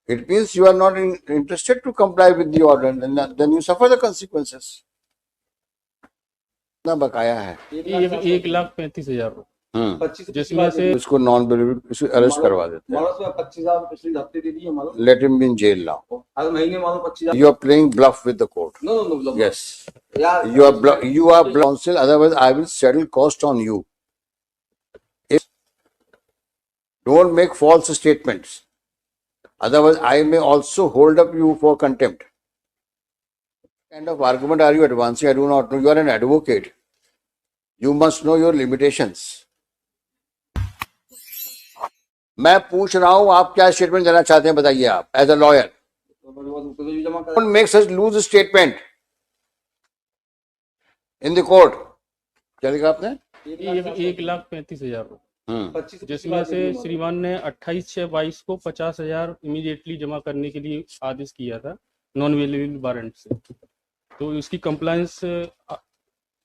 It means you are not interested to comply with the order, and then you suffer the consequences. ना बकाया है ये 1,35,000 जिसमें से इसको नॉन बिलीवर इसको अरेस्ट करवा देते हैं। 25,000 पिछले हफ्ते दे दिए मालूम। Let him be in jail now. हर महीने मालूम 25,000। You are playing bluff with the court. No. Yes. You are counsel. Otherwise, I will settle cost on you. Don't make false statements. Otherwise, I may also hold up you for contempt. What kind of argument are you advancing? I do not know. You are an advocate. You must know your limitations. मैं पूछ रहा हूं आप क्या statement देना चाहते हैं, बताइए आप as a lawyer. Don't make such loose statement in the court. क्या लिखा आपने? ये 1,35,000 जिसमें से श्रीमान ने 28/6/22 को 50,000 इमीडिएटली जमा करने के लिए आदेश किया था नॉन अवेलेबल वारंट से, तो उसकी कंप्लायंस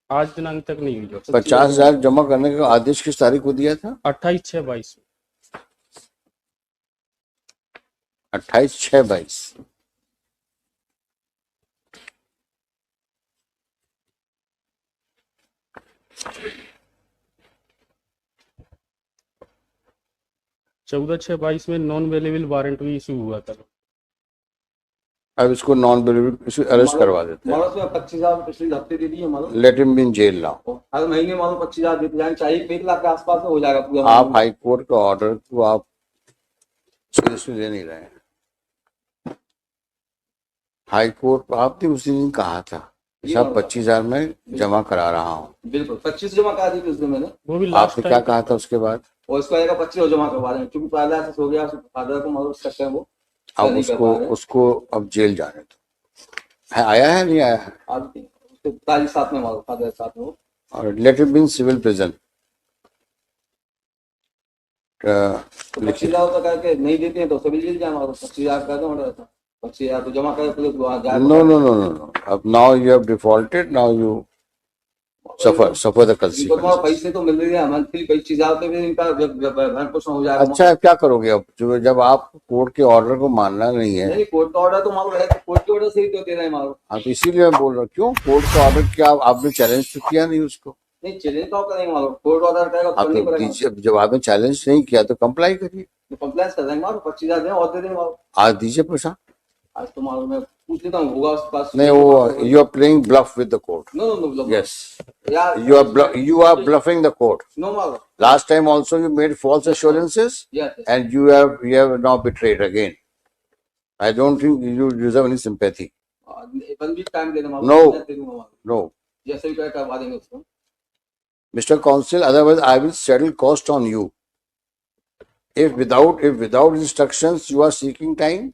आज दिनांक तक नहीं हुई। 50,000 जमा करने का आदेश किस तारीख को दिया था? 28/6/22 28/6/22। चौदह 6/22 में नॉन अवेलेबल वारंट भी इशू हुआ था। अब इसको नॉन बिलीवर इसको अरेस्ट करवा देते हैं। 25,000 पिछले हफ्ते दे दिए मालूम। Let him be in jail now. हर महीने मालूम 25,000 देते जाने चाहिए, 1 लाख के आसपास हो जाएगा पूरा। आप हाई कोर्ट का ऑर्डर को आप सीरियसली ले नहीं रहे हैं। हाई कोर्ट आपने उसी दिन कहा था साहब 25,000 में जमा करा रहा हूँ। बिल्कुल 25 जमा करा दी थी उस दिन मैंने। वो भी आपने क्या कहा था उसके बाद? और इसको आएगा 25 जमा करवा दें, क्योंकि पहले ऐसा हो गया, फादर को मालूम सकते हैं वो। अब उसको अब जेल जाने दो। है आया है नहीं आया है? आज तारीख साथ में मालूम, फादर साथ में वो। और let him be in civil prison. 25,000 तो करके नहीं देते हैं तो सिविल जेल जाना, और 25,000 कर दो, 25,000 तो जमा कर पुलिस वहां जाए। No. अब now you have defaulted. Now you suffer the consequences. पैसे तो मिल रहे हैं मंथली 25,000 पे भी इनका भरण पोषण हो जाएगा। अच्छा क्या करोगे अब जब आप कोर्ट के ऑर्डर को मानना नहीं है? नहीं, कोर्ट का ऑर्डर तो मालूम है, कोर्ट के ऑर्डर से ही तो दे रहे हैं मालूम। हाँ तो इसीलिए मैं बोल रहा हूँ, क्यों कोर्ट का ऑर्डर क्या आपने चैलेंज तो किया नहीं उसको? नहीं चैलेंज तो करेंगे मालूम, कोर्ट ऑर्डर करेगा तो नहीं करेगा। जब आपने चैलेंज नहीं किया तो कंप्लाई करिए। कंप्लायंस कर देंगे मालूम, 25,000 दें और दे देंगे मालूम। आज दीजिए पैसा। आज तो मालूम मैं पूछ लेता हूँ, होगा उसके पास। नहीं वो you are playing bluff with the court. No. Yes. You are bluffing the court. No मालूम। Last time also you made false assurances. Yes. And you have now betrayed again. I don't think you deserve any sympathy. 1 week time देना मालूम। No. जैसे भी करवा देंगे उसको। Mr. Counsel, otherwise I will settle cost on you. If without instructions you are seeking time,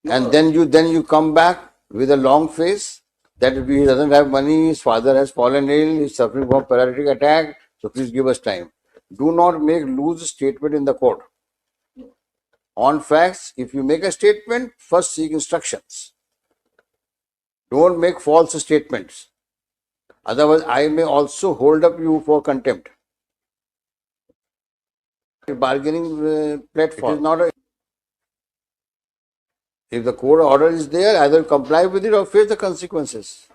and then you come back with a long face that he doesn't have money, his father has fallen ill, he's suffering from paralytic attack, so please give us time. Do not make loose statement in the court. On facts, if you make a statement, first seek instructions. Don't make false statements. Otherwise, I may also hold up you for contempt. Bargaining platform. It is not a. If the court order is there, either comply with it or face the consequences.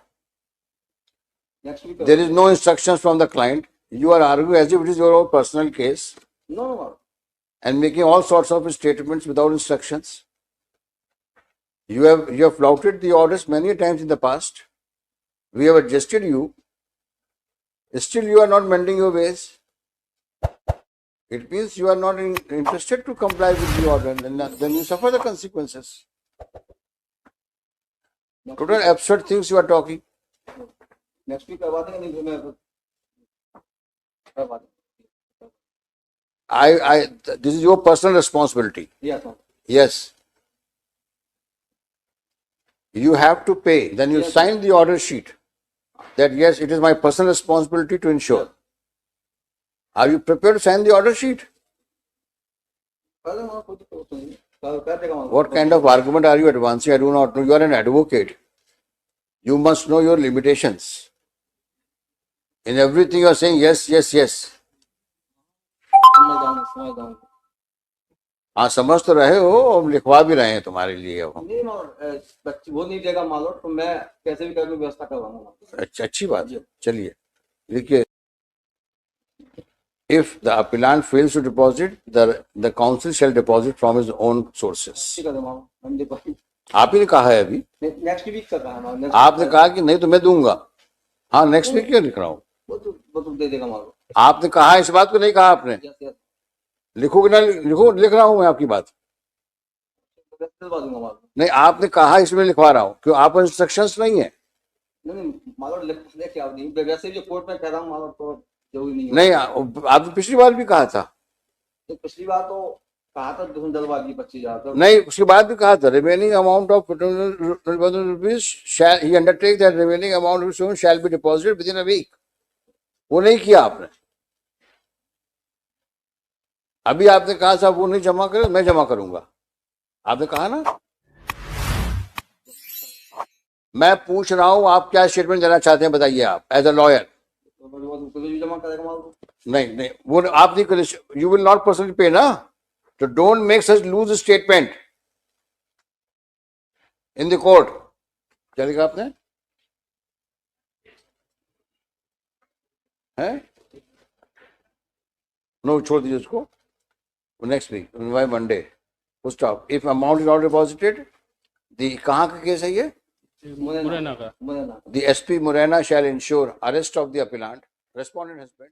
Next week. There is no instructions from the client. You are arguing as if it is your own personal case. No. And making all sorts of statements without instructions. You have flouted the orders many times in the past. We have adjusted you. Still you are not mending your ways. It means you are not interested to comply with the order, and then you suffer the consequences. Total absurd things you are talking. Next week करवा देंगे, नहीं तो मैं करवा देंगे। This is your personal responsibility. Yes. Yes. You have to pay. Then you sign the order sheet that yes, it is my personal responsibility to ensure. Are you prepared to sign the order sheet? What kind of argument are you advancing? I do not know. You are an advocate. You must know your limitations. In everything you are saying yes. समझ जाऊंगा। हाँ समझ तो रहे हो और लिखवा भी रहे हैं तुम्हारे लिए अब हम। नहीं मालूम बच्ची वो नहीं देगा मालूम तो मैं कैसे भी करके व्यवस्था करवाऊंगा। अच्छा अच्छी बात है, चलिए देखिए। If the appellant fails to deposit, the council shall deposit from his own sources. ठीक है मालूम हम देखो आप ही ने कहा है अभी, नेक्स्ट वीक का कहा हमारा आपने कहा कि नहीं तो मैं दूंगा। हाँ नेक्स्ट वीक क्यों लिख रहा हूँ? वो तो दे देगा मालूम। आपने कहा, इस बात को नहीं कहा आपने। यस यस लिखोगे ना, लिखो, लिख रहा हूँ मैं आपकी बात। दिलवा दूंगा मालूम। नहीं आपने कहा, इसमें लिखवा रहा हूँ क्यों, आप इंस्ट्रक्शंस नहीं है। नहीं मालूम लेके आओ नहीं वैसे भी जो कोर्ट में कह रहा हूँ मालूम तो जरूरी नहीं है। नहीं आपने पिछली बार भी कहा था। तो पिछली बार तो कहा था दलवा दी 25,000 नहीं उसके बाद भी कहा था, रिमेनिंग अमाउंट ऑफ रुपीज ही undertake that remaining amount shall be deposited within a week. वो नहीं किया आपने। अभी आपने कहा साहब वो नहीं जमा करे, मैं जमा करूंगा, आपने कहा ना। मैं पूछ रहा हूं आप क्या स्टेटमेंट देना चाहते हैं, बताइए आप एज अ लॉयर। तो जमा करेगा मालूम। नहीं नहीं वो आप नहीं करे, यू विल नॉट पर्सनली पे ना, तो don't make such loose statement in the court. चलेगा आपने है? नो छोड़ दीजिए उसको, next week by Monday stop. If amount is not deposited, दी कहाँ का केस है ये? मुरैना का। Morena The SP Morena shall ensure arrest of the appellant. Respondent has been